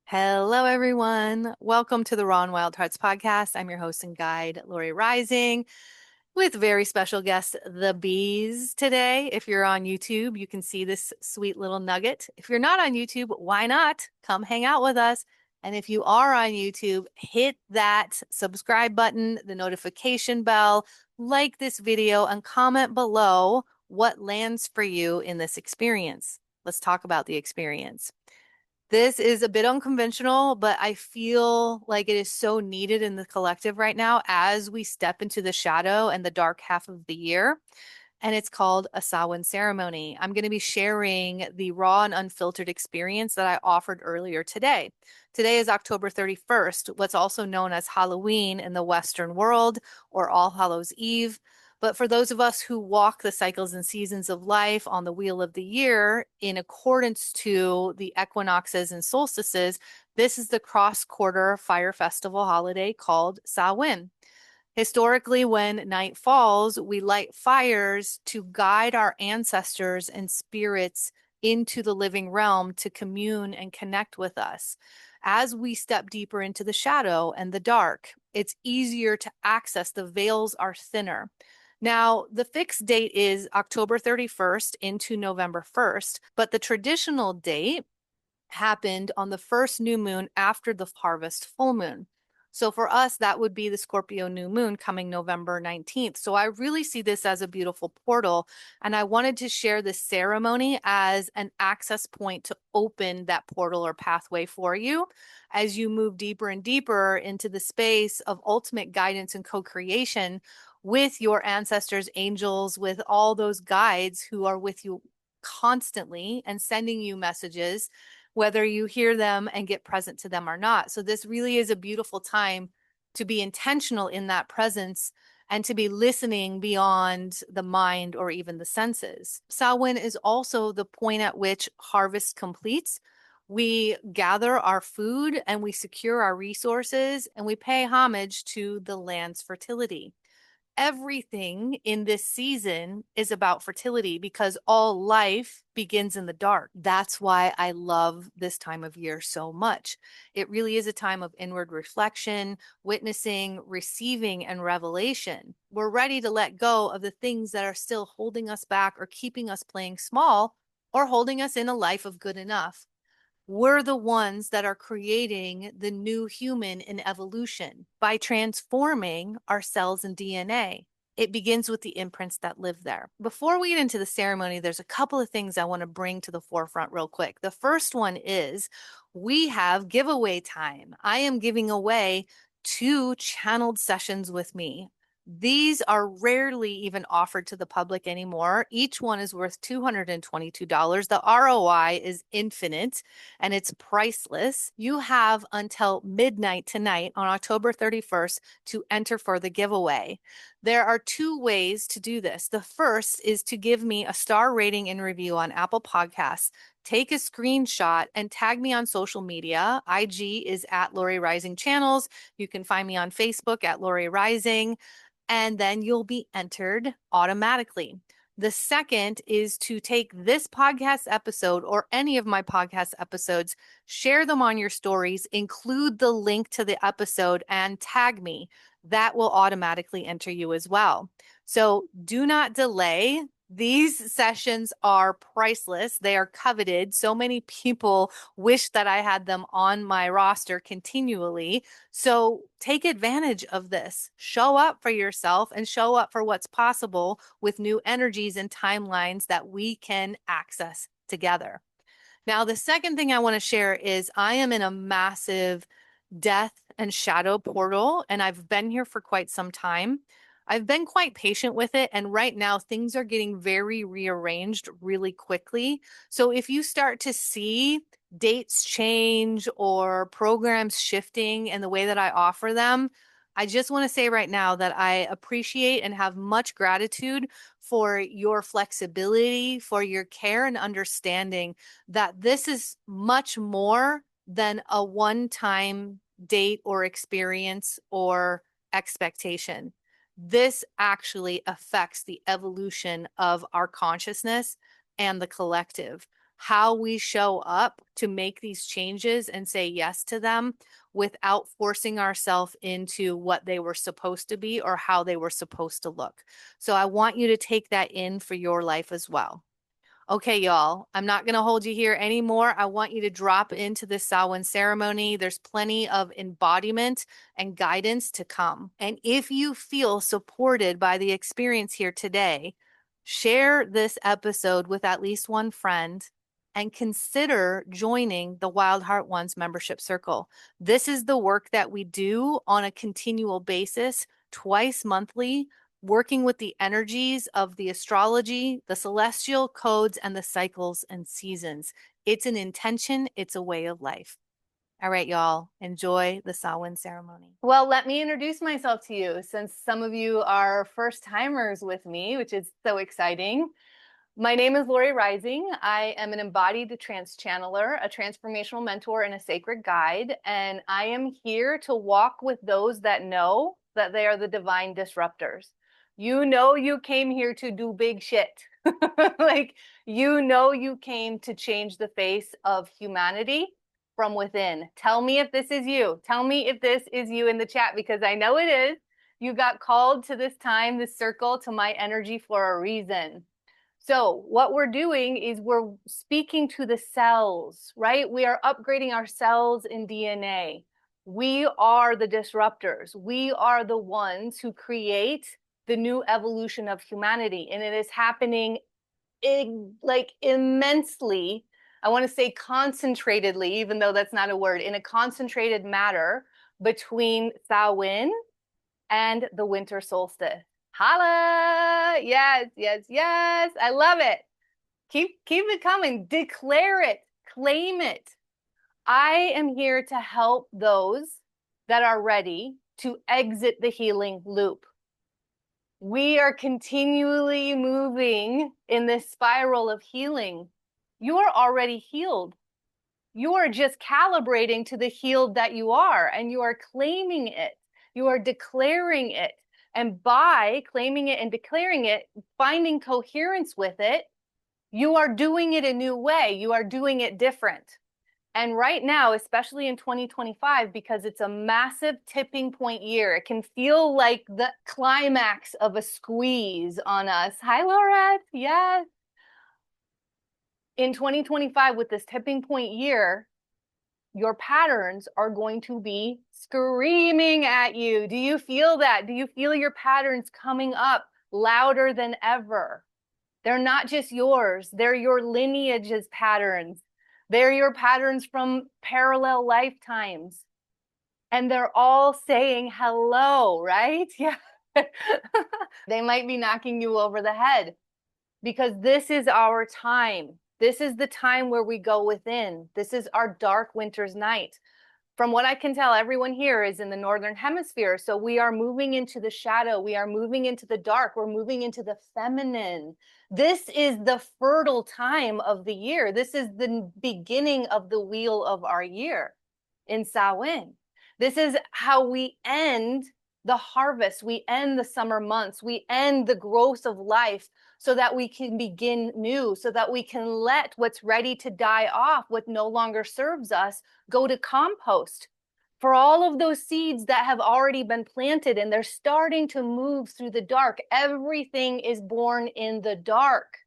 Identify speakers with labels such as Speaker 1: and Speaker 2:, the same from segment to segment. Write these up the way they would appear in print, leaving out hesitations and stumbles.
Speaker 1: Hello, everyone. Welcome to the Raw and Wild Hearts podcast. I'm your host and guide, Lori Rising, with very special guest, the bees today. If you're on YouTube, you can see this sweet little nugget. If you're not on YouTube, why not? Come hang out with us. And if you are on YouTube, hit that subscribe button, the notification bell, like this video, and comment below what lands for you in this experience. Let's talk about the experience. This is a bit unconventional, but I feel like it is so needed in the collective right now as we step into the shadow and the dark half of the year. And it's called a Samhain ceremony. I'm going to be sharing the raw and unfiltered experience that I offered earlier today. Today is October 31st, what's also known as Halloween in the Western world, or All Hallows Eve. But for those of us who walk the cycles and seasons of life on the wheel of the year in accordance to the equinoxes and solstices, this is the cross-quarter fire festival holiday called Samhain. Historically, when night falls, we light fires to guide our ancestors and spirits into the living realm to commune and connect with us. As we step deeper into the shadow and the dark, it's easier to access. The veils are thinner. Now, the fixed date is October 31st into November 1st, but the traditional date happened on the first new moon after the harvest full moon. So for us, that would be the Scorpio new moon coming November 19th. So I really see this as a beautiful portal. And I wanted to share this ceremony as an access point to open that portal or pathway for you as you move deeper and deeper into the space of ultimate guidance and co-creation with your ancestors, angels, with all those guides who are with you constantly and sending you messages, whether you hear them and get present to them or not. So this really is a beautiful time to be intentional in that presence and to be listening beyond the mind or even the senses. Samhain is also the point at which harvest completes. We gather our food and we secure our resources and we pay homage to the land's fertility. Everything in this season is about fertility because all life begins in the dark. That's why I love this time of year so much. It really is a time of inward reflection, witnessing, receiving, and revelation. We're ready to let go of the things that are still holding us back or keeping us playing small or holding us in a life of good enough. We're the ones that are creating the new human in evolution by transforming our cells and DNA. It begins with the imprints that live there. Before we get into the ceremony, there's a couple of things I want to bring to the forefront real quick. The first one is we have giveaway time. I am giving away 2 channeled sessions with me. These are rarely even offered to the public anymore. Each one is worth $222. The ROI is infinite and it's priceless. You have until midnight tonight on October 31st to enter for the giveaway. There are 2 ways to do this. The first is to give me a star rating and review on Apple Podcasts. Take a screenshot and tag me on social media. IG is at Lori Rising Channels. You can find me on Facebook at Lori Rising, and then you'll be entered automatically. The second is to take this podcast episode or any of my podcast episodes, share them on your stories, include the link to the episode, and tag me. That will automatically enter you as well. So do not delay. These sessions are priceless. They are coveted. So many people wish that I had them on my roster continually. So take advantage of this. Show up for yourself and show up for what's possible with new energies and timelines that we can access together. Now, the second thing I want to share is I am in a massive death and shadow portal, and I've been here for quite some time. I've been quite patient with it, and right now things are getting very rearranged really quickly. So if you start to see dates change or programs shifting in the way that I offer them, I just want to say right now that I appreciate and have much gratitude for your flexibility, for your care and understanding that this is much more than a one-time date or experience or expectation. This actually affects the evolution of our consciousness and the collective. how we show up to make these changes and say yes to them without forcing ourselves into what they were supposed to be or how they were supposed to look. So I want you to take that in for your life as well. Okay, y'all, I'm not going to hold you here anymore. I want you to drop into this Samhain ceremony. There's plenty of embodiment and guidance to come. And if you feel supported by the experience here today, share this episode with at least one friend and consider joining the Wild Heart Ones membership circle. This is the work that we do on a continual basis, twice monthly, working with the energies of the astrology, the celestial codes, and the cycles and seasons. It's an intention, it's a way of life. All right, y'all, enjoy the Samhain ceremony. Well, let me introduce myself to you since some of you are first timers with me, which is so exciting. My name is Yoyr Rising. I am an embodied trance channeler, a transformational mentor, and a sacred guide. And I am here to walk with those that know that they are the divine disruptors. You know you came here to do big shit. Like, you know you came to change the face of humanity from within. Tell me if this is you. Tell me if this is you in the chat, because I know it is. You got called to this time, this circle, to my energy for a reason. So what we're doing is we're speaking to the cells, right? We are upgrading our cells in DNA. We are the disruptors. We are the ones who create the new evolution of humanity. And it is happening like immensely, I want to say concentratedly, even though that's not a word, in a concentrated matter between Samhain and the winter solstice. Holla! Yes, yes, yes. I love it. Keep it coming. Declare it. Claim it. I am here to help those that are ready to exit the healing loop. We are continually moving in this spiral of healing. You are already healed. You are just calibrating to the healed that you are, and you are claiming it. You are declaring it. And by claiming it and declaring it, finding coherence with it, you are doing it a new way. You are doing it different. And right now, especially in 2025, because it's a massive tipping point year, it can feel like the climax of a squeeze on us. Hi, Laurette. Yes. In 2025, with this tipping point year, your patterns are going to be screaming at you. Do you feel that? Do you feel your patterns coming up louder than ever? They're not just yours. They're your lineage's patterns. They're your patterns from parallel lifetimes. And they're all saying hello, right? Yeah. They might be knocking you over the head because this is our time. This is the time where we go within. This is our dark winter's night. From what I can tell, everyone here is in the Northern Hemisphere. So we are moving into the shadow. We are moving into the dark. We're moving into the feminine. This is the fertile time of the year. This is the beginning of the wheel of our year in Samhain. This is how we end the harvest. We end the summer months. We end the growth of life so that we can begin new, so that we can let what's ready to die off, what no longer serves us, go to compost for all of those seeds that have already been planted and they're starting to move through the dark. Everything is born in the dark.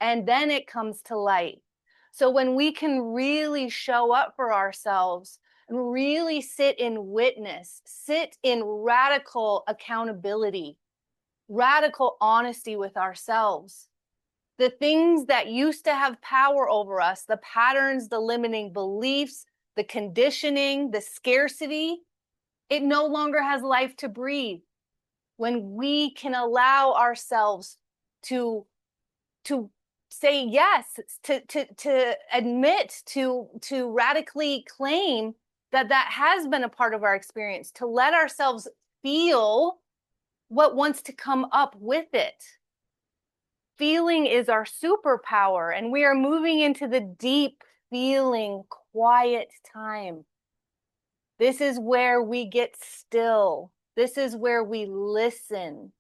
Speaker 1: And then it comes to light. So when we can really show up for ourselves and really sit in witness, sit in radical accountability, radical honesty with ourselves, the things that used to have power over us, the patterns, the limiting beliefs, the conditioning, the scarcity, it no longer has life to breathe. When we can allow ourselves to say yes, to admit, to radically claim that has been a part of our experience, to let ourselves feel what wants to come up with it. Feeling is our superpower, and we are moving into the deep feeling, quiet time. This is where we get still. This is where we listen.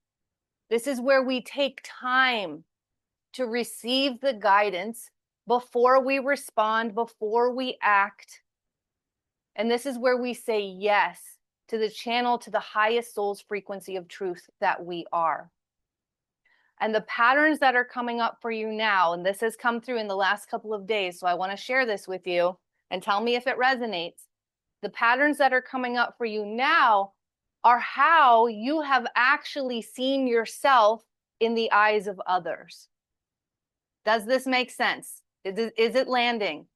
Speaker 1: This is where we take time to receive the guidance before we respond, before we act. And this is where we say yes to the channel, to the highest soul's frequency of truth that we are. And the patterns that are coming up for you now, and this has come through in the last couple of days, so I want to share this with you and tell me if it resonates. The patterns that are coming up for you now are how you have actually seen yourself in the eyes of others. Does this make sense? Is it landing?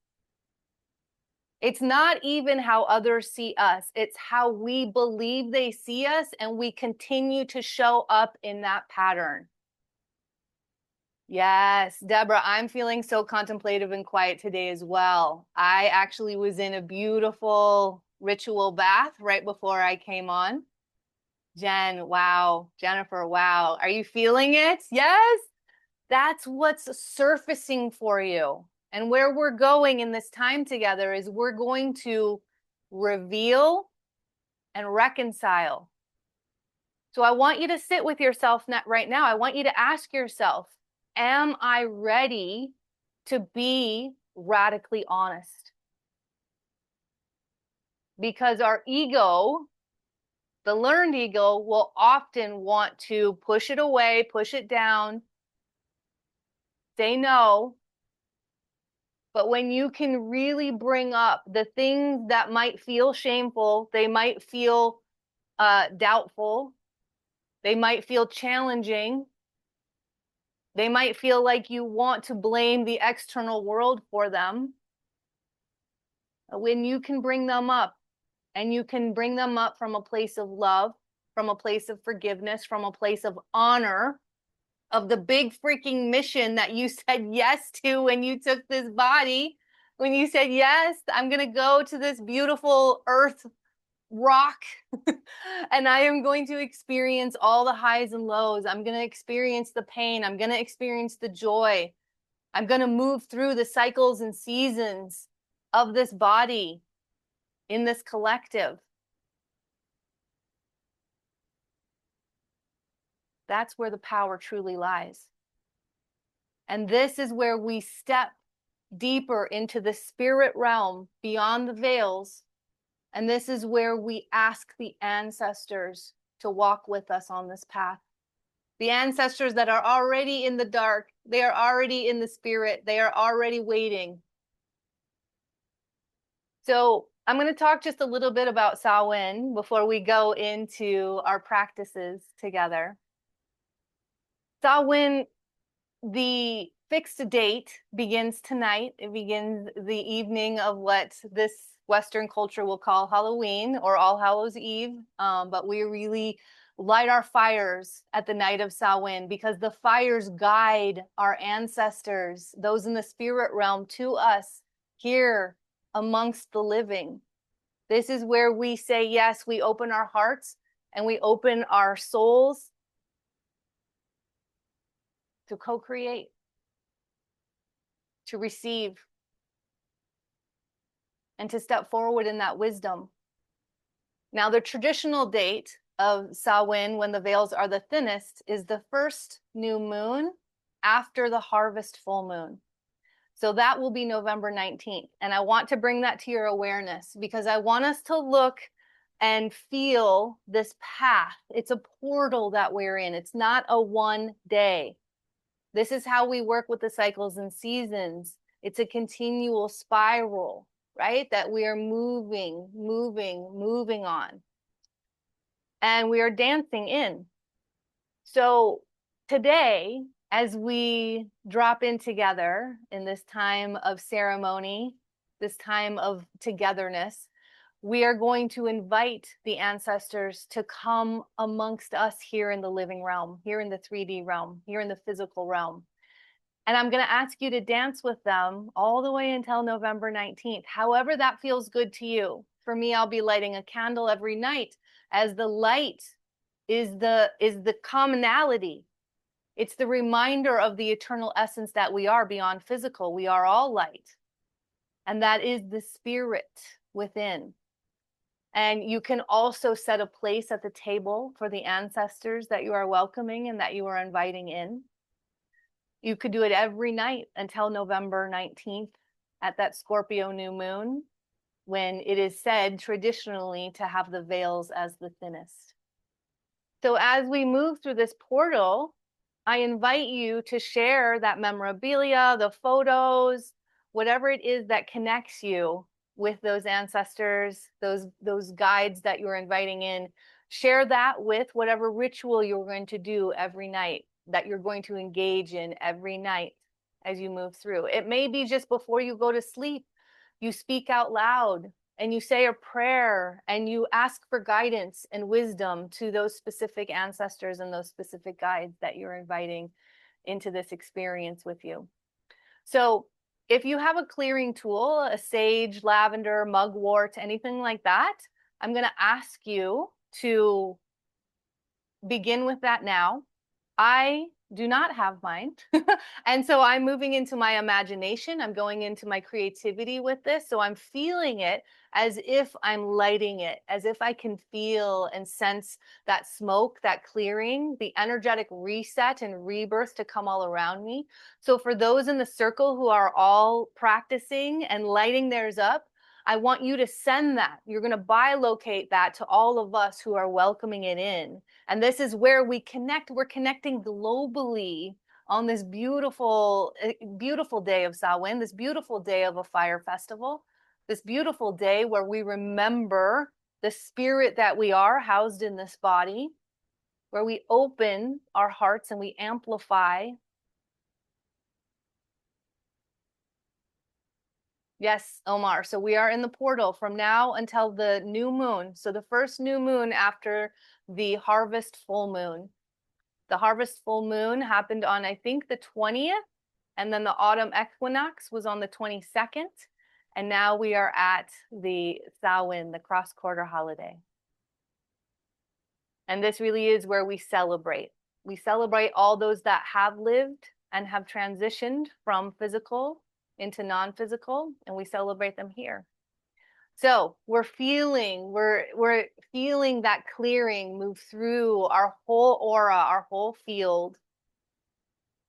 Speaker 1: It's not even how others see us. It's how we believe they see us, and we continue to show up in that pattern. Yes, Deborah, I'm feeling so contemplative and quiet today as well. I actually was in a beautiful ritual bath right before I came on. Jen, wow. Jennifer, wow. Are you feeling it? Yes. That's what's surfacing for you. And where we're going in this time together is we're going to reveal and reconcile. So I want you to sit with yourself right now. I want you to ask yourself, am I ready to be radically honest? Because our ego, the learned ego, will often want to push it away, push it down, say no. But when you can really bring up the things that might feel shameful, they might feel doubtful, they might feel challenging, they might feel like you want to blame the external world for them. When you can bring them up, and you can bring them up from a place of love, from a place of forgiveness, from a place of honor, of the big freaking mission that you said yes to when you took this body, when you said, yes, I'm going to go to this beautiful earth rock and I am going to experience all the highs and lows. I'm going to experience the pain. I'm going to experience the joy. I'm going to move through the cycles and seasons of this body in this collective. That's where the power truly lies. And this is where we step deeper into the spirit realm beyond the veils. And this is where we ask the ancestors to walk with us on this path. The ancestors that are already in the dark, they are already in the spirit, they are already waiting. So I'm going to talk just a little bit about Samhain before we go into our practices together. Samhain, the fixed date begins tonight. It begins the evening of what this Western culture will call Halloween or All Hallows Eve. But we really light our fires at the night of Samhain because the fires guide our ancestors, those in the spirit realm, to us here amongst the living. This is where we say yes, we open our hearts and we open our souls to co-create, to receive, and to step forward in that wisdom. Now, the traditional date of Samhain, when the veils are the thinnest, is the first new moon after the harvest full moon. So that will be November 19th. And I want to bring that to your awareness because I want us to look and feel this path. It's a portal that we're in. It's not a one day. This is how we work with the cycles and seasons. It's a continual spiral, right? That we are moving on. And we are dancing in. So today, as we drop in together in this time of ceremony, this time of togetherness, we are going to invite the ancestors to come amongst us here in the living realm, here in the 3D realm, here in the physical realm. And I'm going to ask you to dance with them all the way until November 19th, however that feels good to you. For me, I'll be lighting a candle every night as the light is the commonality. It's the reminder of the eternal essence that we are beyond physical. We are all light. And that is the spirit within. And you can also set a place at the table for the ancestors that you are welcoming and that you are inviting in. You could do it every night until November 19th at that Scorpio new moon, when it is said traditionally to have the veils as the thinnest. So as we move through this portal, I invite you to share that memorabilia, the photos, whatever it is that connects you with those ancestors, those guides that you're inviting in. Share that with whatever ritual you're going to do every night, that you're going to engage in every night as you move through. It may be just before you go to sleep, you speak out loud and you say a prayer and you ask for guidance and wisdom to those specific ancestors and those specific guides that you're inviting into this experience with you. So if you have a clearing tool, a sage, lavender, mugwort, anything like that, I'm going to ask you to begin with that now. I do not have mine. And so I'm moving into my imagination. I'm going into my creativity with this. So I'm feeling it as if I'm lighting it, as if I can feel and sense that smoke, that clearing, the energetic reset and rebirth to come all around me. So for those in the circle who are all practicing and lighting theirs up, I want you to send that. You're going to bilocate that to all of us who are welcoming it in. And this is where we connect. We're connecting globally on this beautiful, beautiful day of Samhain, this beautiful day of a fire festival, this beautiful day where we remember the spirit that we are housed in this body, where we open our hearts and we amplify. Yes, Omar. So we are in the portal from now until the new moon. So the first new moon after the harvest full moon. The harvest full moon happened on, I think, the 20th, and then the autumn equinox was on the 22nd. And now we are at the Samhain, the cross-quarter holiday. And this really is where we celebrate. We celebrate all those that have lived and have transitioned from physical into non-physical, and we celebrate them here. So we're feeling that clearing move through our whole aura, our whole field.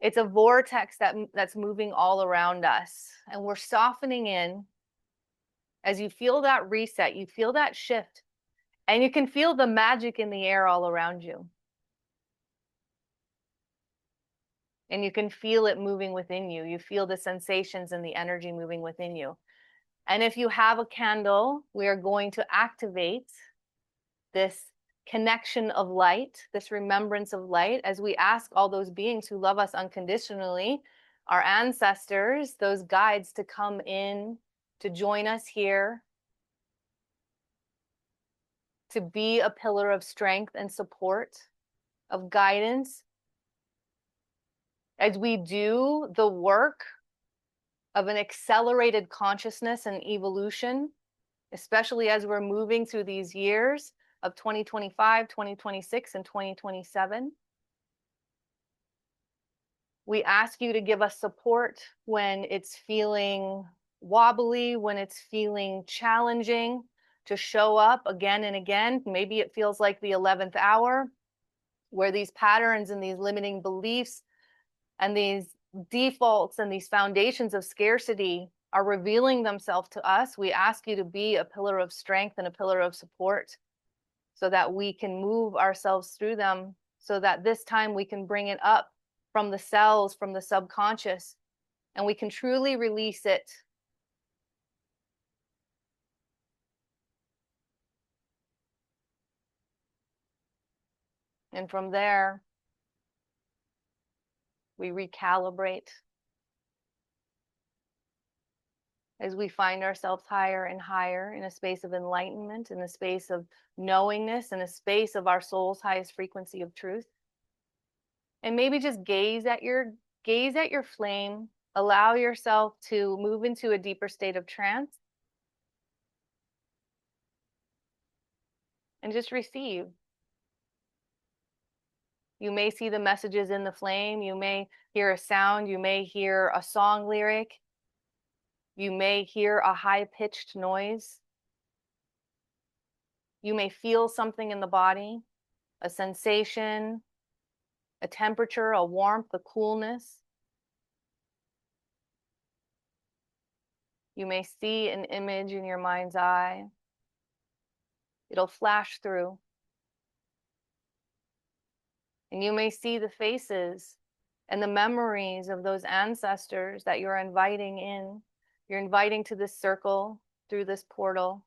Speaker 1: It's a vortex that's moving all around us, and we're softening in. As you feel that reset, you feel that shift, and you can feel the magic in the air all around you. And you can feel it moving within you. You feel the sensations and the energy moving within you. And if you have a candle, we are going to activate this connection of light, this remembrance of light, as we ask all those beings who love us unconditionally, our ancestors, those guides, to come in, to join us here, to be a pillar of strength and support, of guidance, as we do the work of an accelerated consciousness and evolution, especially as we're moving through these years of 2025, 2026, and 2027. We ask you to give us support when it's feeling wobbly, when it's feeling challenging, to show up again and again. Maybe it feels like the 11th hour, where these patterns and these limiting beliefs and these defaults and these foundations of scarcity are revealing themselves to us. We ask you to be a pillar of strength and a pillar of support so that we can move ourselves through them, so that this time we can bring it up from the cells, from the subconscious, and we can truly release it. And from there, we recalibrate as we find ourselves higher and higher in a space of enlightenment, in a space of knowingness, in a space of our soul's highest frequency of truth. And maybe just gaze at your flame, allow yourself to move into a deeper state of trance, and just receive. You may see the messages in the flame, you may hear a sound, you may hear a song lyric, you may hear a high-pitched noise. You may feel something in the body, a sensation, a temperature, a warmth, a coolness. You may see an image in your mind's eye. It'll flash through. And you may see the faces and the memories of those ancestors that you're inviting in. You're inviting to this circle through this portal.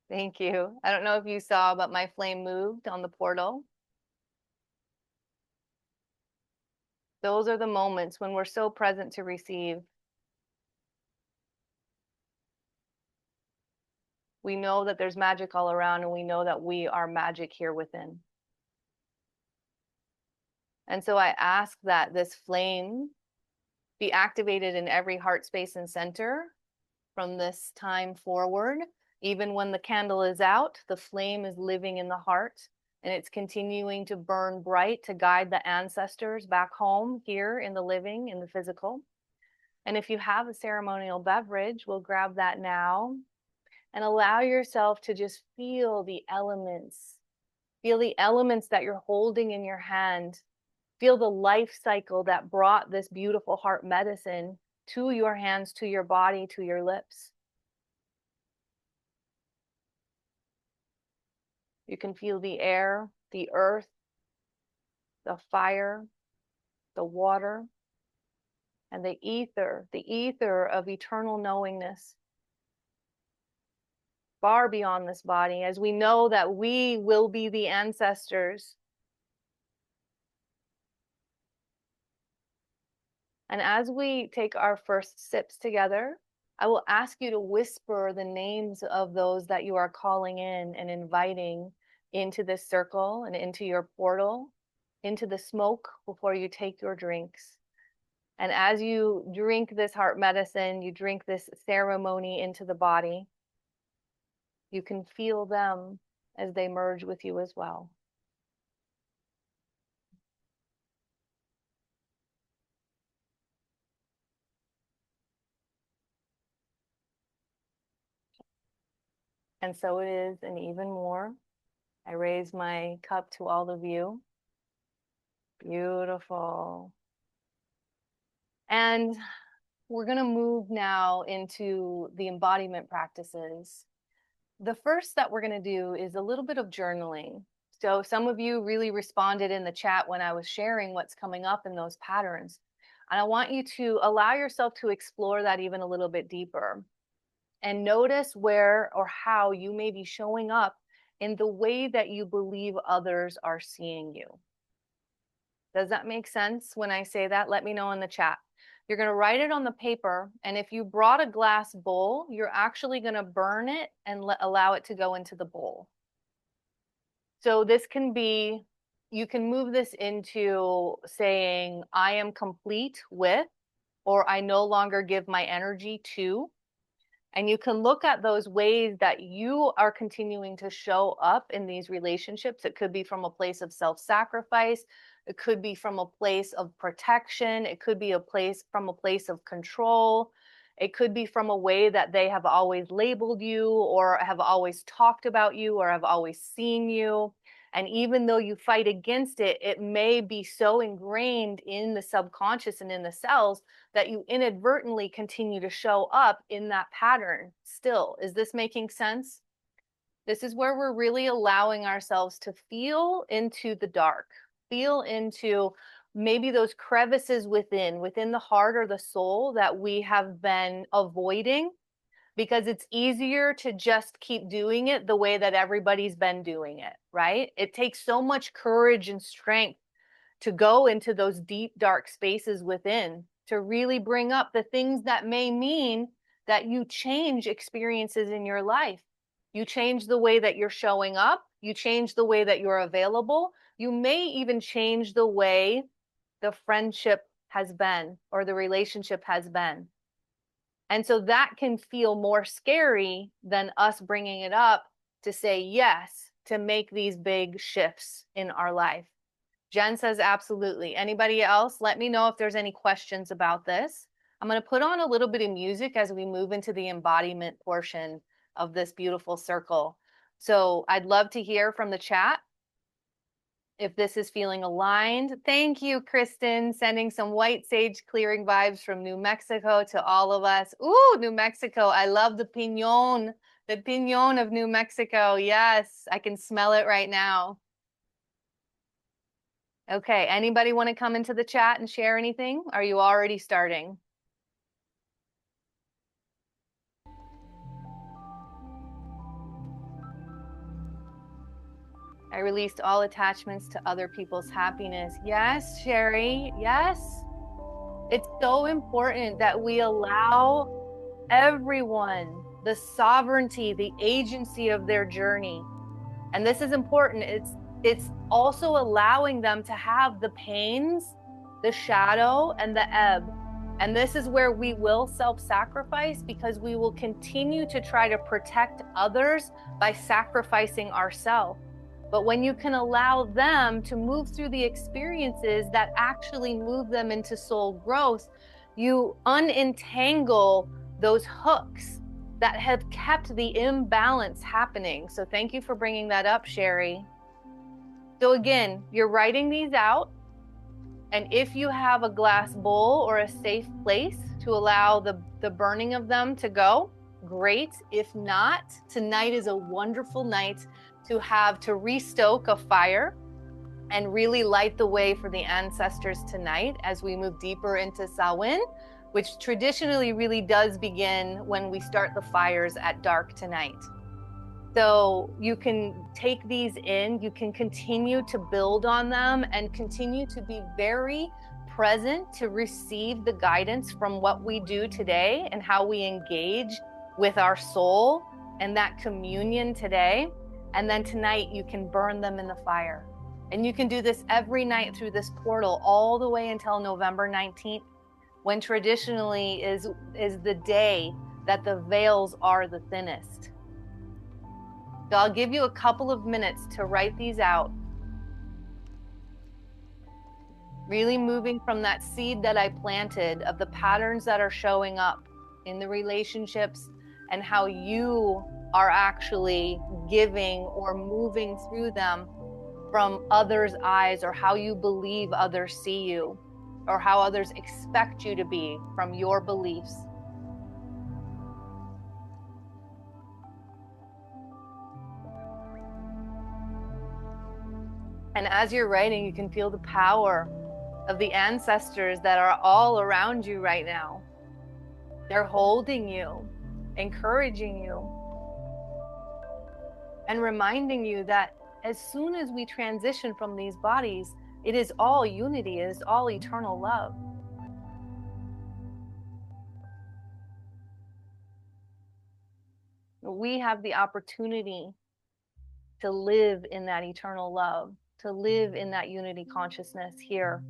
Speaker 1: Thank you. I don't know if you saw, but my flame moved on the portal. Those are the moments when we're so present to receive. We know that there's magic all around, and we know that we are magic here within. And so I ask that this flame be activated in every heart space and center from this time forward. Even when the candle is out, the flame is living in the heart, and it's continuing to burn bright to guide the ancestors back home here in the living, in the physical. And if you have a ceremonial beverage, we'll grab that now and allow yourself to just feel the elements. Feel the elements that you're holding in your hand. Feel the life cycle that brought this beautiful heart medicine to your hands, to your body, to your lips. You can feel the air, the earth, the fire, the water, and the ether of eternal knowingness, far beyond this body, as we know that we will be the ancestors. And as we take our first sips together, I will ask you to whisper the names of those that you are calling in and inviting into this circle and into your portal, into the smoke before you take your drinks. And as you drink this heart medicine, you drink this ceremony into the body, you can feel them as they merge with you as well. And so it is, and even more. I raise my cup to all of you. Beautiful. And we're going to move now into the embodiment practices. The first that we're going to do is a little bit of journaling. So some of you really responded in the chat when I was sharing what's coming up in those patterns. And I want you to allow yourself to explore that even a little bit deeper and notice where or how you may be showing up in the way that you believe others are seeing you. Does that make sense when I say that? Let me know in the chat. You're going to write it on the paper, and if you brought a glass bowl, you're actually going to burn it and allow it to go into the bowl. So this can be, you can move this into saying, I am complete with, or I no longer give my energy to. And you can look at those ways that you are continuing to show up in these relationships. It could be from a place of self-sacrifice. It could be from a place of protection. It could be from a place of control. It could be from a way that they have always labeled you or have always talked about you or have always seen you. And even though you fight against it, it may be so ingrained in the subconscious and in the cells that you inadvertently continue to show up in that pattern still. Is this making sense? This is where we're really allowing ourselves to feel into the dark, feel into maybe those crevices within the heart or the soul that we have been avoiding, because it's easier to just keep doing it the way that everybody's been doing it, right? It takes so much courage and strength to go into those deep, dark spaces within, to really bring up the things that may mean that you change experiences in your life. You change the way that you're showing up. You change the way that you're available. You may even change the way the friendship has been or the relationship has been. And so that can feel more scary than us bringing it up to say yes, to make these big shifts in our life. Jen says, absolutely. Anybody else? Let me know if there's any questions about this. I'm going to put on a little bit of music as we move into the embodiment portion of this beautiful circle. So I'd love to hear from the chat. If this is feeling aligned, thank you, Kristen, sending some white sage clearing vibes from New Mexico to all of us. Ooh, New Mexico. I love the piñon of New Mexico. Yes, I can smell it right now. Okay, anybody want to come into the chat and share anything? Are you already starting? I released all attachments to other people's happiness. Yes, Sherry. Yes. It's so important that we allow everyone the sovereignty, the agency of their journey. And this is important. It's also allowing them to have the pains, the shadow, and the ebb. And this is where we will self-sacrifice, because we will continue to try to protect others by sacrificing ourselves. But when you can allow them to move through the experiences that actually move them into soul growth, you unentangle those hooks that have kept the imbalance happening. So thank you for bringing that up, Sherry. So again, you're writing these out. And if you have a glass bowl or a safe place to allow the burning of them to go, great. If not, tonight is a wonderful night to restoke a fire and really light the way for the ancestors tonight as we move deeper into Samhain, which traditionally really does begin when we start the fires at dark tonight. So you can take these in, you can continue to build on them and continue to be very present to receive the guidance from what we do today and how we engage with our soul and that communion today. And then tonight you can burn them in the fire. And you can do this every night through this portal all the way until November 19th, when traditionally is the day that the veils are the thinnest. So I'll give you a couple of minutes to write these out. Really moving from that seed that I planted of the patterns that are showing up in the relationships and how you are actually giving or moving through them from others' eyes, or how you believe others see you, or how others expect you to be from your beliefs. And as you're writing, you can feel the power of the ancestors that are all around you right now. They're holding you, encouraging you, and reminding you that as soon as we transition from these bodies, it is all unity, it is all eternal love. We have the opportunity to live in that eternal love, to live in that unity consciousness here.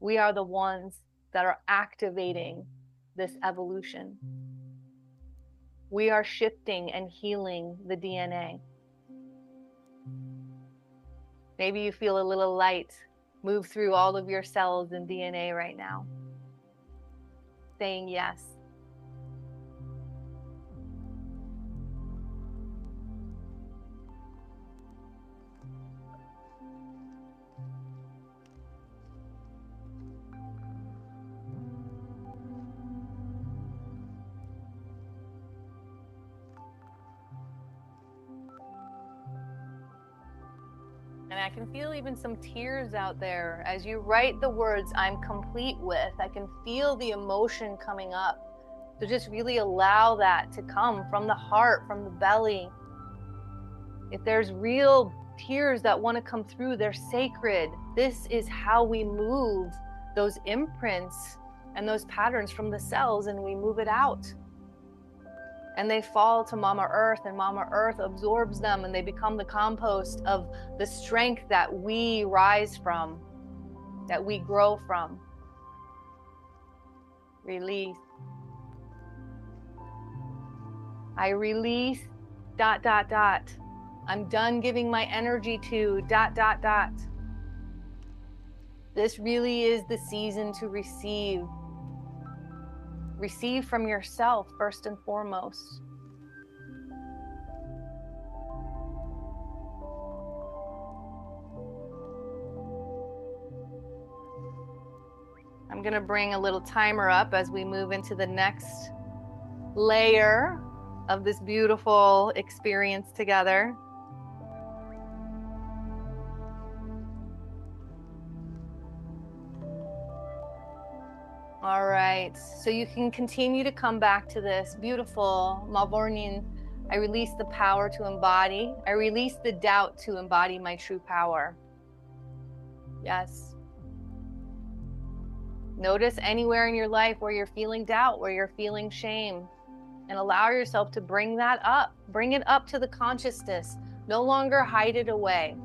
Speaker 1: We are the ones that are activating this evolution. We are shifting and healing the DNA. Maybe you feel a little light move through all of your cells and DNA right now, saying yes. And I can feel even some tears out there as you write the words "I'm complete with." I can feel the emotion coming up. So just really allow that to come from the heart, from the belly. If there's real tears that want to come through, they're sacred. This is how we move those imprints and those patterns from the cells, and we move it out. And they fall to Mama Earth, and Mama Earth absorbs them, and they become the compost of the strength that we rise from, that we grow from. Release. I release ... I'm done giving my energy to ... This really is the season to receive. Receive from yourself first and foremost. I'm going to bring a little timer up as we move into the next layer of this beautiful experience together. All right, so you can continue to come back to this beautiful Mavornin. I release the power to embody. I release the doubt to embody my true power. Yes. Notice anywhere in your life where you're feeling doubt, where you're feeling shame, and allow yourself to bring that up. Bring it up to the consciousness. No longer hide it away.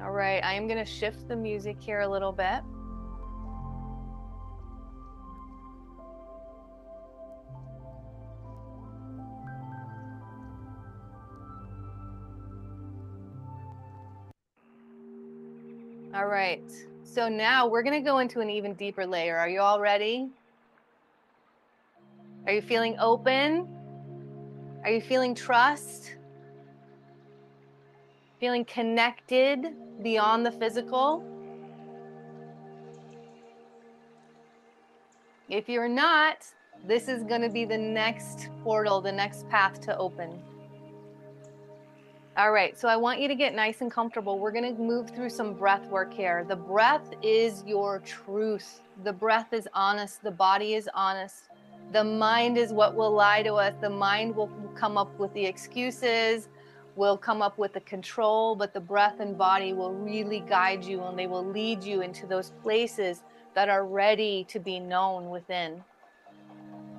Speaker 1: All right, I am going to shift the music here a little bit. All right, so now we're going to go into an even deeper layer. Are you all ready? Are you feeling open? Are you feeling trust? Feeling connected beyond the physical? If you're not, this is going to be the next portal, the next path to open. All right, so I want you to get nice and comfortable. We're going to move through some breath work here. The breath is your truth. The breath is honest. The body is honest. The mind is what will lie to us. The mind will come up with the excuses, will come up with the control, but the breath and body will really guide you, and they will lead you into those places that are ready to be known within.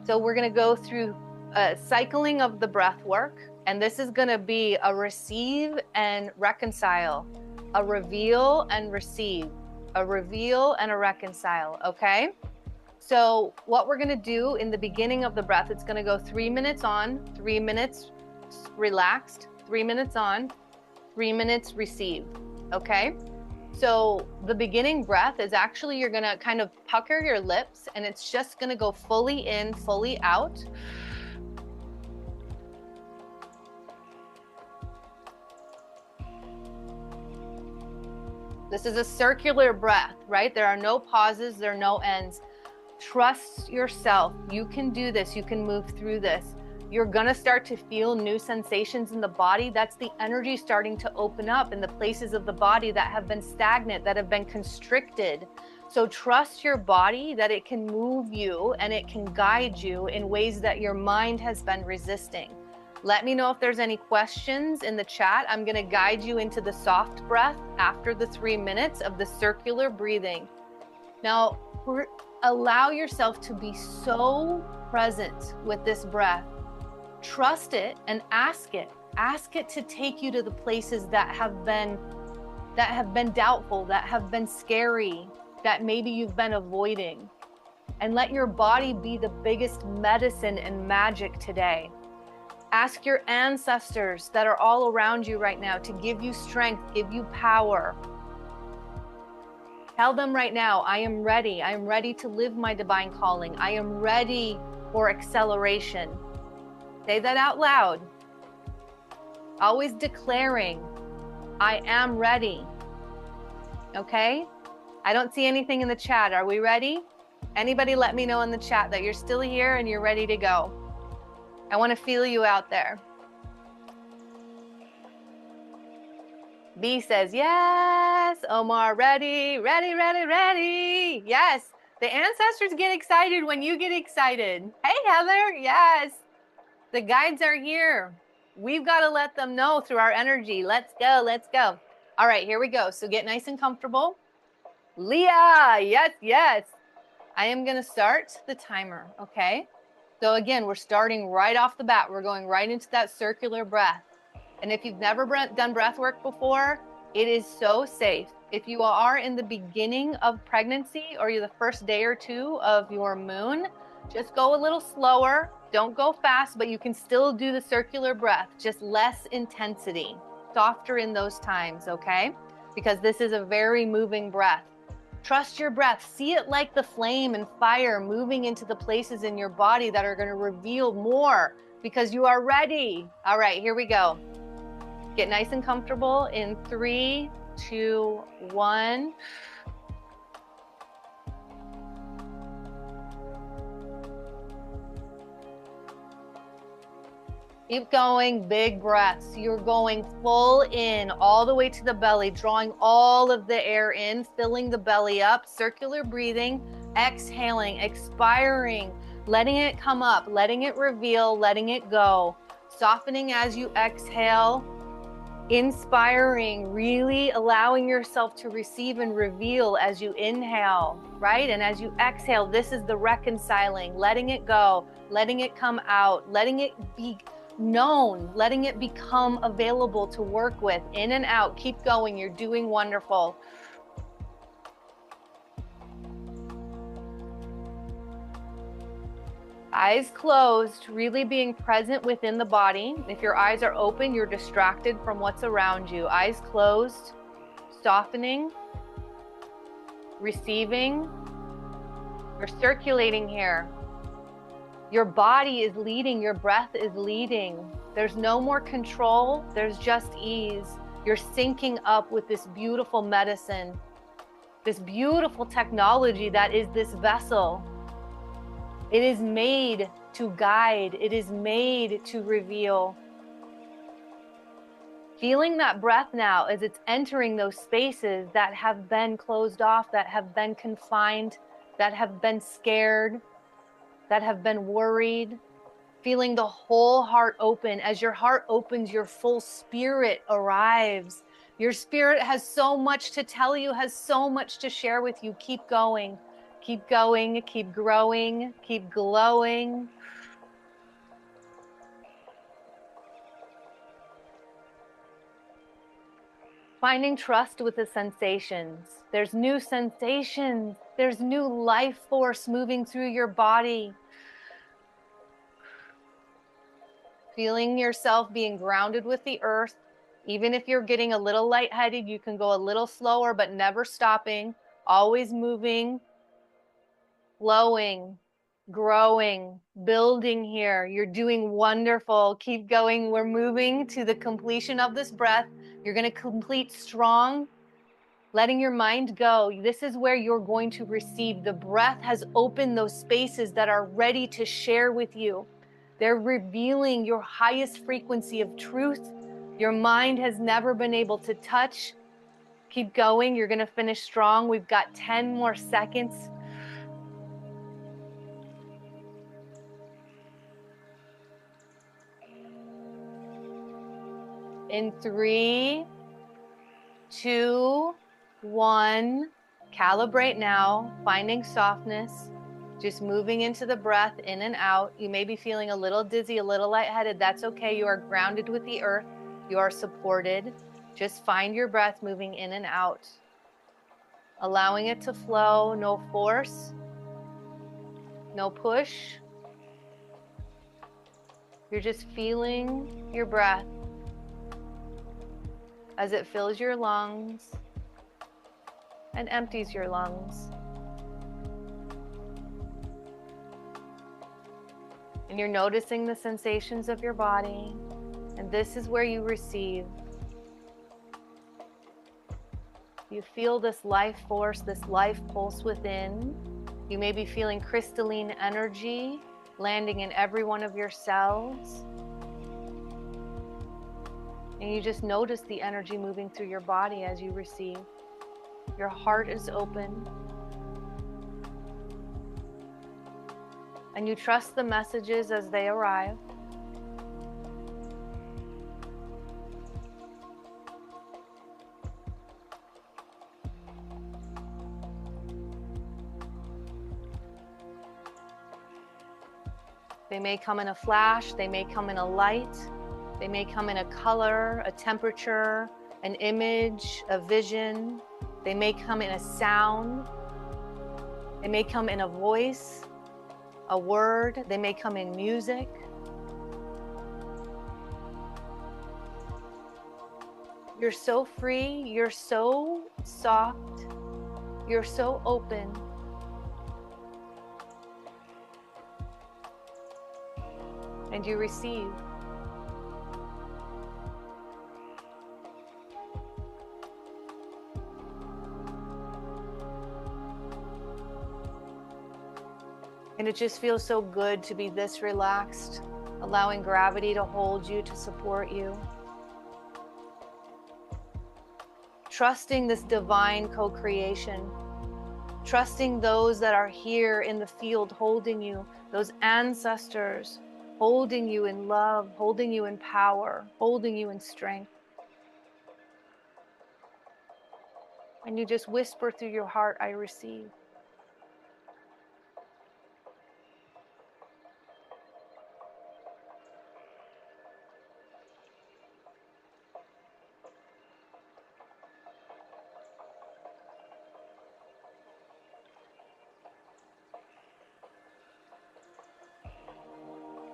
Speaker 1: So we're going to go through a cycling of the breath work. And this is going to be a receive and reconcile, a reveal and receive, a reveal and a reconcile. Okay. So what we're going to do in the beginning of the breath, it's going to go 3 minutes on, 3 minutes relaxed, 3 minutes on, 3 minutes receive. Okay. So the beginning breath is actually, you're going to kind of pucker your lips, and it's just going to go fully in, fully out. This is a circular breath, right? There are no pauses, there are no ends. Trust yourself. You can do this. You can move through this. You're going to start to feel new sensations in the body. That's the energy starting to open up in the places of the body that have been stagnant, that have been constricted. So trust your body that it can move you and it can guide you in ways that your mind has been resisting. Let me know if there's any questions in the chat. I'm going to guide you into the soft breath after the 3 minutes of the circular breathing. Now, allow yourself to be so present with this breath. Trust it and ask it. Ask it to take you to the places that have been doubtful, that have been scary, that maybe you've been avoiding. And let your body be the biggest medicine and magic today. Ask your ancestors that are all around you right now to give you strength, give you power. Tell them right now, I am ready. I am ready to live my divine calling. I am ready for acceleration. Say that out loud. Always declaring, I am ready. Okay? I don't see anything in the chat. Are we ready? Anybody let me know in the chat that you're still here and you're ready to go. I want to feel you out there. B says, yes. Omar, ready, ready, ready, ready. Yes. The ancestors get excited when you get excited. Hey, Heather. Yes. The guides are here. We've got to let them know through our energy. Let's go. Let's go. All right, here we go. So get nice and comfortable. Leah. Yes, yes. I am going to start the timer. Okay. So again, we're starting right off the bat. We're going right into that circular breath. And if you've never done breath work before, it is so safe. If you are in the beginning of pregnancy or you're the first day or two of your moon, just go a little slower. Don't go fast, but you can still do the circular breath, just less intensity, softer in those times, okay? Because this is a very moving breath. Trust your breath. See it like the flame and fire moving into the places in your body that are going to reveal more because you are ready. All right, here we go. Get nice and comfortable in 3, 2, 1. Keep going, big breaths. You're going full in, all the way to the belly, drawing all of the air in, filling the belly up, circular breathing, exhaling, expiring, letting it come up, letting it reveal, letting it go, softening as you exhale, inspiring, really allowing yourself to receive and reveal as you inhale, right? And as you exhale, this is the reconciling, letting it go, letting it come out, letting it be known, letting it become available to work with, in and out. Keep going. You're doing wonderful. Eyes closed, really being present within the body. If your eyes are open, you're distracted from what's around you. Eyes closed, softening, receiving. You're circulating here. Your body is leading, your breath is leading. There's no more control, there's just ease. You're syncing up with this beautiful medicine, this beautiful technology that is this vessel. It is made to guide, it is made to reveal. Feeling that breath now as it's entering those spaces that have been closed off, that have been confined, that have been scared, that have been worried, feeling the whole heart open. As your heart opens, your full spirit arrives. Your spirit has so much to tell you, has so much to share with you. Keep going, keep going, keep growing, keep glowing. Finding trust with the sensations. There's new sensations. There's new life force moving through your body. Feeling yourself being grounded with the earth. Even if you're getting a little lightheaded, you can go a little slower, but never stopping, always moving, flowing, growing, building here. You're doing wonderful. Keep going. We're moving to the completion of this breath. You're going to complete strong, letting your mind go. This is where you're going to receive. The breath has opened those spaces that are ready to share with you. They're revealing your highest frequency of truth. Your mind has never been able to touch. Keep going. You're going to finish strong. We've got 10 more seconds. In 3, 2, 1, calibrate now, finding softness, just moving into the breath, in and out. You may be feeling a little dizzy, a little lightheaded. That's okay. You are grounded with the earth. You are supported. Just find your breath moving in and out, allowing it to flow. No force, no push. You're just feeling your breath as it fills your lungs and empties your lungs. And you're noticing the sensations of your body. And this is where you receive. You feel this life force, this life pulse within. You may be feeling crystalline energy landing in every one of your cells. And you just notice the energy moving through your body as you receive. Your heart is open. And you trust the messages as they arrive. They may come in a flash, they may come in a light, they may come in a color, a temperature, an image, a vision. They may come in a sound. They may come in a voice, a word. They may come in music. You're so free, you're so soft, You're so open. And you receive. And it just feels so good to be this relaxed, allowing gravity to hold you, to support you. Trusting this divine co-creation. Trusting those that are here in the field holding you, those ancestors holding you in love, holding you in power, holding you in strength. And you just whisper through your heart, I receive.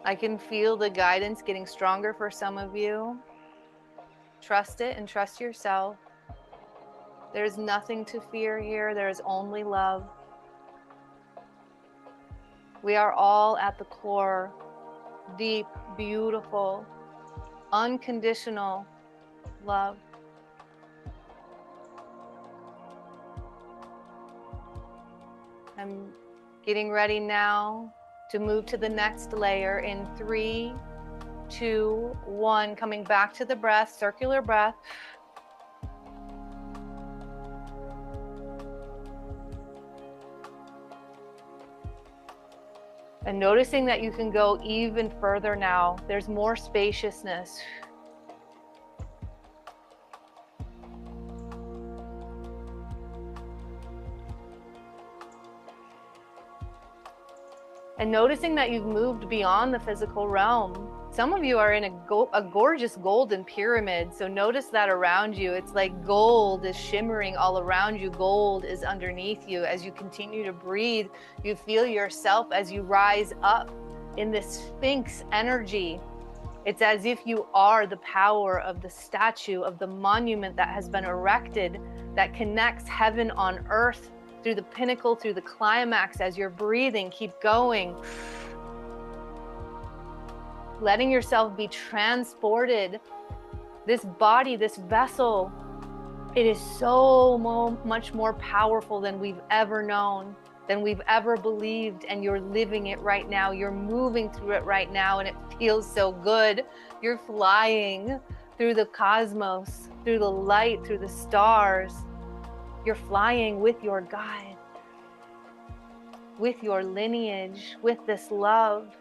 Speaker 1: I can feel the guidance getting stronger for some of you. Trust it and trust yourself. There's nothing to fear here. There is only love. We are all at the core, deep, beautiful, unconditional love. I'm getting ready now to move to the next layer in 3, 2, 1. Coming back to the breath, circular breath. And noticing that you can go even further now. There's more spaciousness. And noticing that you've moved beyond the physical realm. Some of you are in a gorgeous golden pyramid. So notice that around you. It's like gold is shimmering all around you. Gold is underneath you. As you continue to breathe, you feel yourself as you rise up in this Sphinx energy. It's as if you are the power of the statue, of the monument that has been erected, that connects heaven on earth through the pinnacle, through the climax. As you're breathing, keep going. Letting yourself be transported. This body, this vessel, it is so much more powerful than we've ever known, than we've ever believed. And you're living it right now. You're moving through it right now. And it feels so good. You're flying through the cosmos, through the light, through the stars. You're flying with your guide, with your lineage, with this love.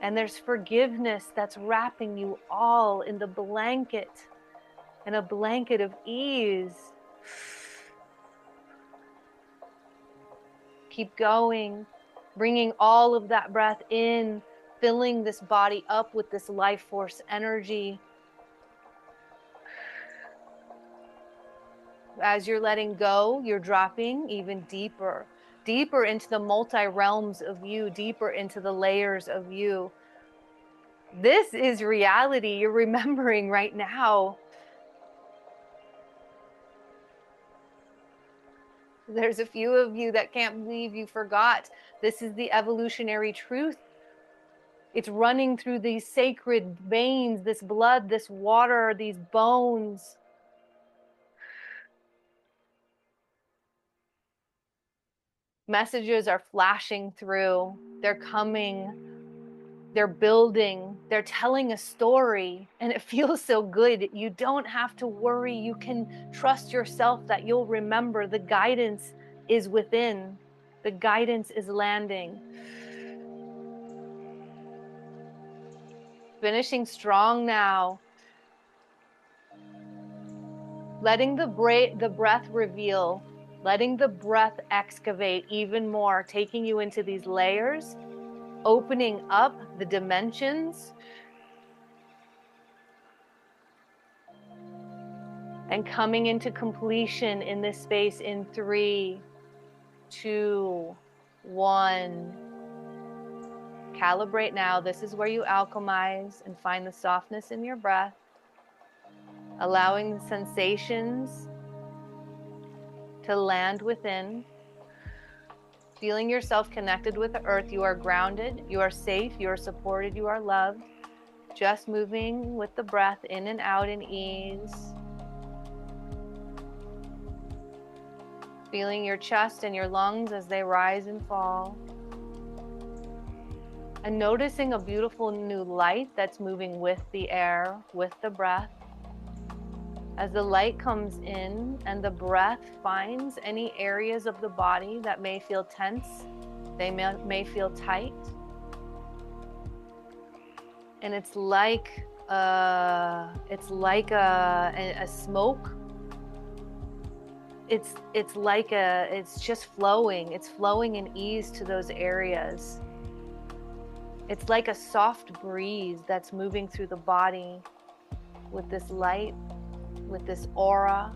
Speaker 1: And there's forgiveness that's wrapping you all in the blanket, in a blanket of ease. Keep going, bringing all of that breath in, filling this body up with this life force energy. As you're letting go, you're dropping even deeper, deeper into the multi-realms of you, deeper into the layers of you. This is reality you're remembering right now. There's a few of you that can't believe you forgot. This is the evolutionary truth. It's running through these sacred veins, this blood, this water, these bones. Messages are flashing through. They're coming. They're building. They're telling a story. And it feels so good. You don't have to worry. You can trust yourself that you'll remember. The guidance is within. The guidance is landing. Finishing strong now. Letting the breath reveal. Letting the breath excavate even more, taking you into these layers, opening up the dimensions, and coming into completion in this space in 3, 2, 1. Calibrate now. This is where you alchemize and find the softness in your breath, allowing the sensations to land within, feeling yourself connected with the earth. You are grounded, you are safe, you are supported, you are loved. Just moving with the breath in and out in ease. Feeling your chest and your lungs as they rise and fall. And noticing a beautiful new light that's moving with the air, with the breath. As the light comes in and the breath finds any areas of the body that may feel tense, they may feel tight. And it's like a smoke. It's just flowing. It's flowing in ease to those areas. It's like a soft breeze that's moving through the body with this light, with this aura.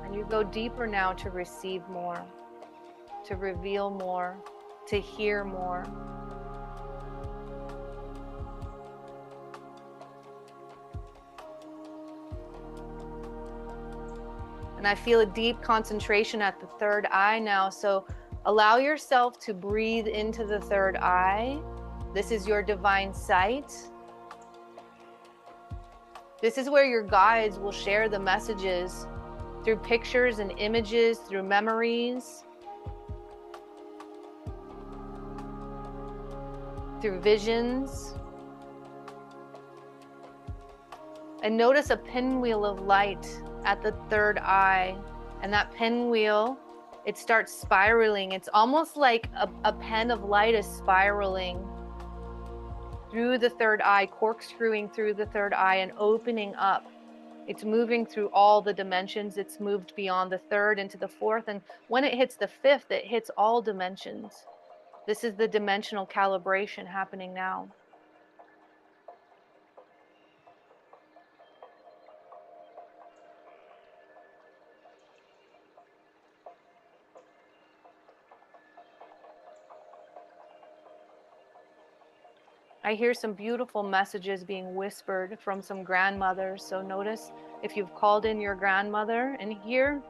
Speaker 1: And you go deeper now to receive more, to reveal more, to hear more. And I feel a deep concentration at the third eye now. So allow yourself to breathe into the third eye. This is your divine sight. This is where your guides will share the messages through pictures and images, through memories, through visions. And notice a pinwheel of light at the third eye, and that pinwheel, it starts spiraling. It's almost like a pen of light is spiraling through the third eye, corkscrewing through the third eye and opening up. It's moving through all the dimensions. It's moved beyond the third into the fourth, and when it hits the fifth, it hits all dimensions. This is the dimensional calibration happening now. I hear some beautiful messages being whispered from some grandmothers. So notice if you've called in your grandmother and hear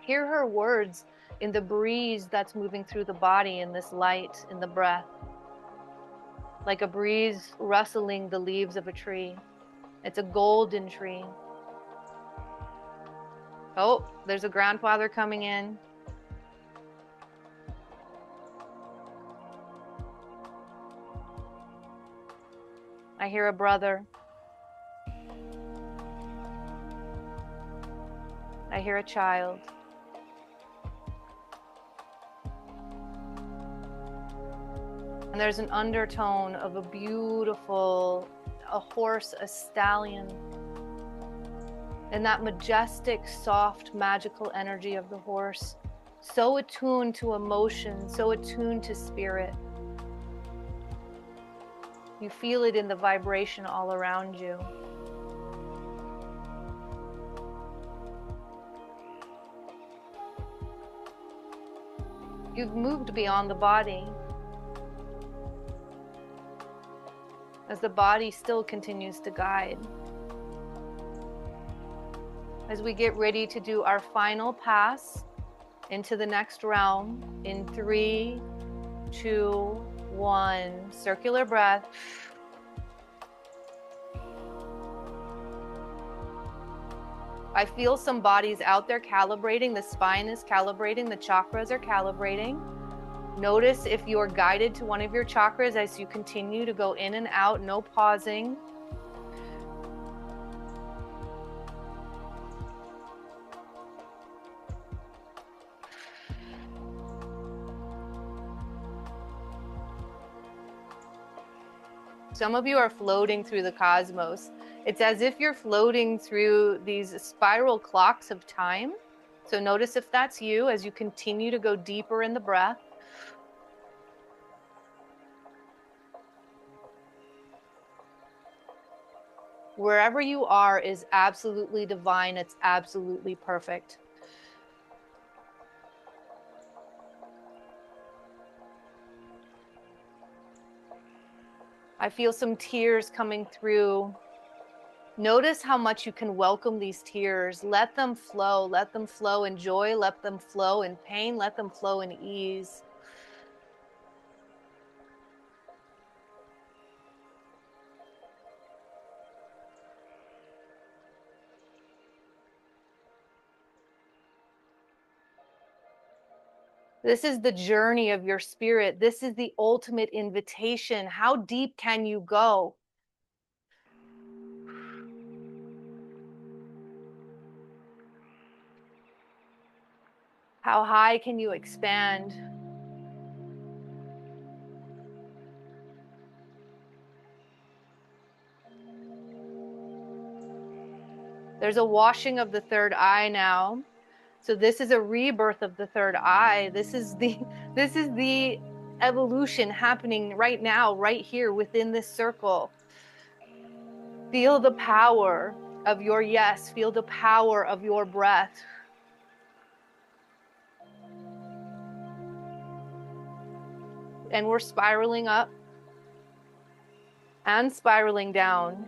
Speaker 1: her words in the breeze that's moving through the body, in this light, in the breath. Like a breeze rustling the leaves of a tree. It's a golden tree. Oh, there's a grandfather coming in. I hear a brother. I hear a child. And there's an undertone of a beautiful, a horse, a stallion. And that majestic, soft, magical energy of the horse. So attuned to emotion, so attuned to spirit. You feel it in the vibration all around you. You've moved beyond the body, as the body still continues to guide. As we get ready to do our final pass into the next realm in 3, 2, 1, circular breath. I feel some bodies out there calibrating. The spine is calibrating. The chakras are calibrating. Notice if you are guided to one of your chakras as you continue to go in and out, no pausing. Some of you are floating through the cosmos. It's as if you're floating through these spiral clocks of time. So notice if that's you as you continue to go deeper in the breath. Wherever you are is absolutely divine. It's absolutely perfect. I feel some tears coming through Notice how much you can welcome these tears. Let them flow. Let them flow in joy. Let them flow in pain. Let them flow in ease. This is the journey of your spirit. This is the ultimate invitation. How deep can you go? How high can you expand? There's a washing of the third eye now. So this is a rebirth of the third eye. This is the evolution happening right now, right here within this circle. Feel the power of your yes. Feel the power of your breath. And we're spiraling up and spiraling down.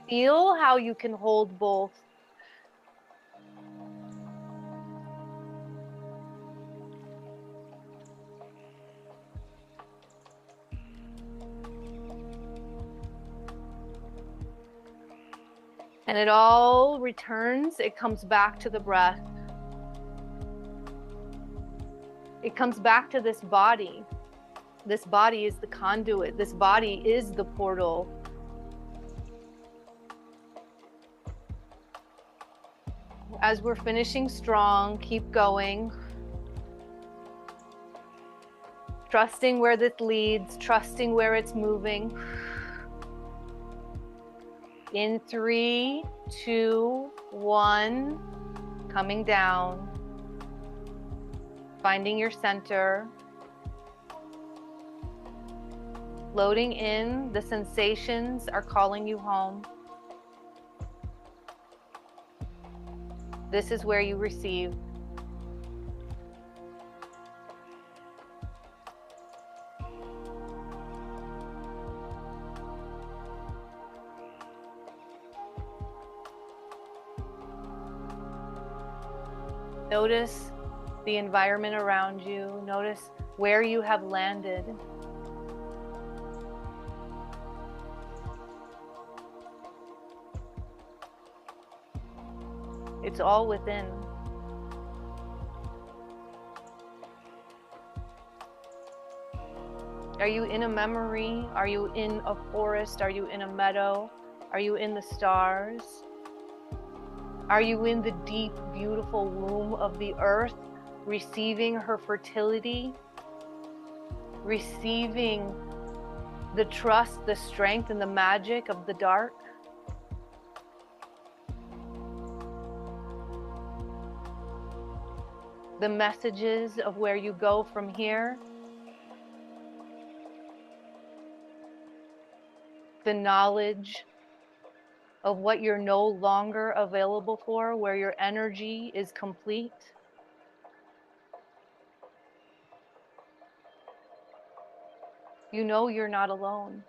Speaker 1: Feel how you can hold both. And it all returns. It comes back to the breath. It comes back to this body. This body is the conduit. This body is the portal. As we're finishing strong, keep going. Trusting where this leads, trusting where it's moving. In 3, 2, 1, coming down. Finding your center. Floating in, the sensations are calling you home. This is where you receive. Notice the environment around you. Notice where you have landed. It's all within. Are you in a memory? Are you in a forest? Are you in a meadow? Are you in the stars? Are you in the deep, beautiful womb of the earth, receiving her fertility, receiving the trust, the strength, and the magic of the dark? The messages of where you go from here, the knowledge of what you're no longer available for, where your energy is complete. You know you're not alone.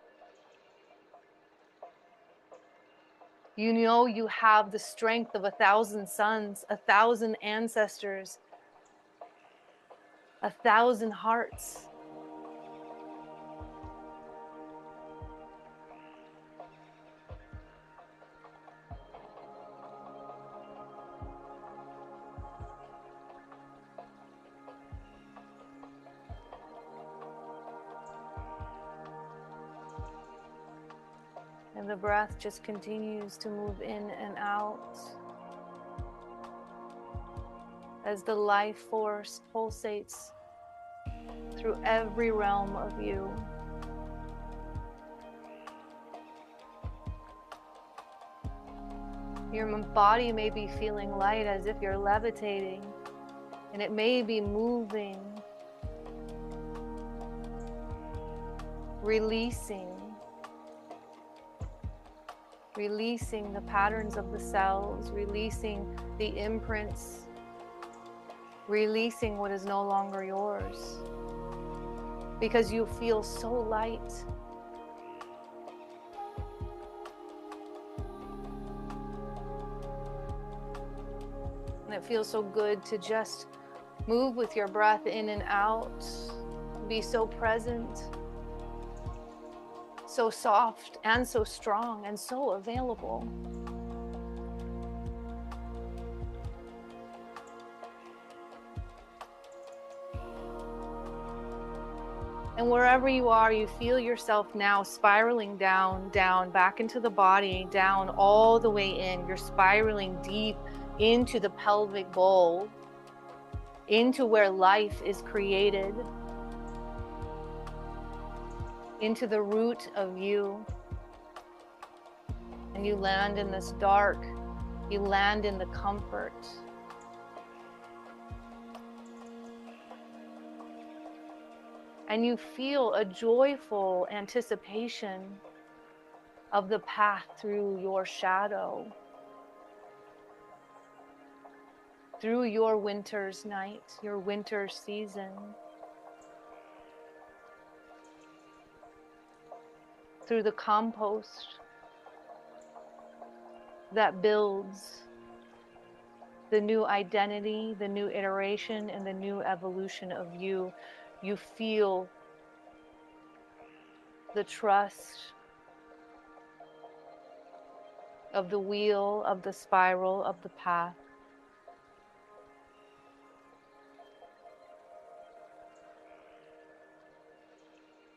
Speaker 1: You know you have the strength of 1,000 suns, 1,000 ancestors, 1,000 hearts. And the breath just continues to move in and out as the life force pulsates through every realm of you. Your body may be feeling light as if you're levitating, and it may be moving, releasing the patterns of the cells, releasing the imprints, releasing what is no longer yours, because you feel so light. feels so good to just move with your breath in and out. Be so present, so soft and so strong and so available. And wherever you are, you feel yourself now spiraling down, down, back into the body, down all the way in. You're spiraling deep into the pelvic bowl, into where life is created, into the root of you. And you land in this dark, you land in the comfort. And you feel a joyful anticipation of the path through your shadow, through your winter's night, your winter season, through the compost that builds the new identity, the new iteration, and the new evolution of you. You feel the trust of the wheel, of the spiral, of the path.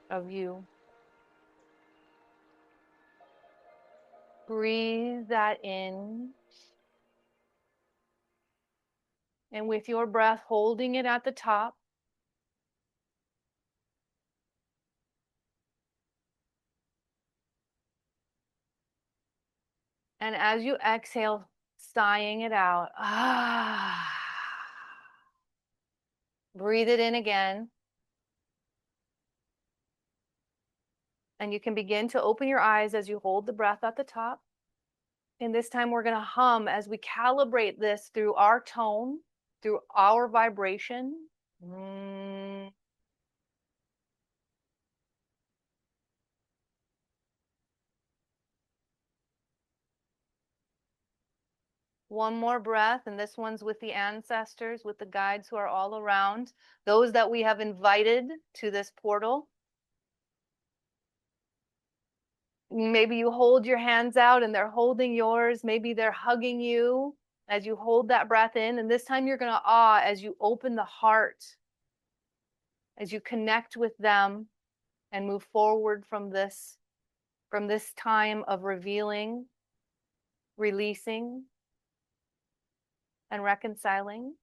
Speaker 1: Of you. Breathe that in. And with your breath, holding it at the top, and as you exhale, sighing it out. Breathe it in again. And you can begin to open your eyes as you hold the breath at the top. And this time we're going to hum as we calibrate this through our tone, through our vibration. One more breath, and this one's with the ancestors, with the guides who are all around, those that we have invited to this portal. Maybe you hold your hands out and they're holding yours. Maybe they're hugging you as you hold that breath in. And this time you're going to as you open the heart, as you connect with them and move forward from this time of revealing, releasing, and reconciling.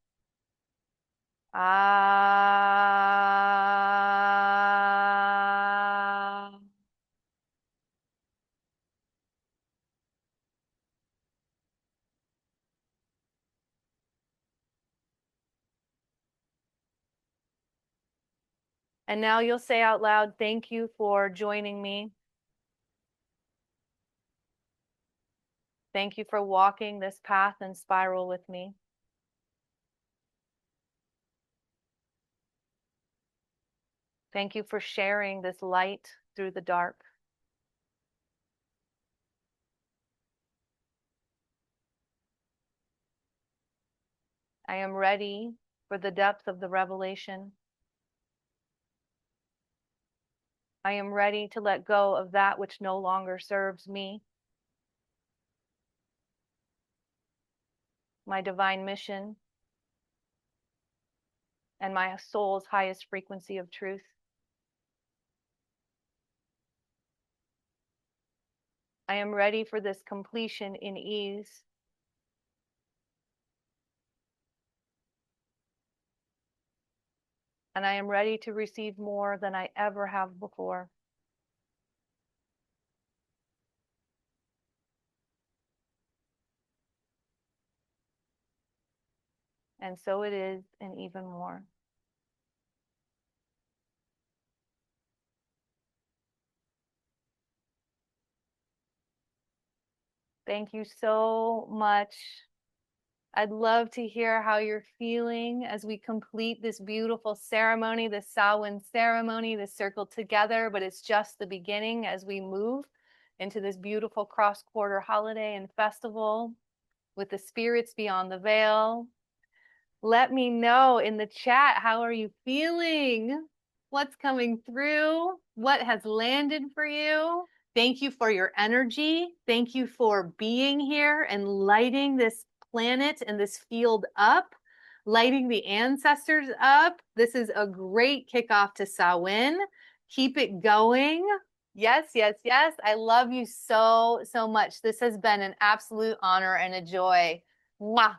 Speaker 1: And now you'll say out loud, thank you for joining me. Thank you for walking this path and spiral with me. Thank you for sharing this light through the dark. I am ready for the depth of the revelation. I am ready to let go of that which no longer serves me. My divine mission and my soul's highest frequency of truth. I am ready for this completion in ease. And I am ready to receive more than I ever have before. And so it is, and even more. Thank you so much. I'd love to hear how you're feeling as we complete this beautiful ceremony, this Samhain ceremony, this circle together, but it's just the beginning as we move into this beautiful cross-border holiday and festival with the spirits beyond the veil. Let me know in the chat. How are you feeling? What's coming through? What has landed for you? Thank you for your energy. Thank you for being here and lighting this planet and this field up, lighting the ancestors up. This is a great kickoff to Samhain. Keep it going. Yes, yes, yes. I love you so, so much. This has been an absolute honor and a joy. Mwah.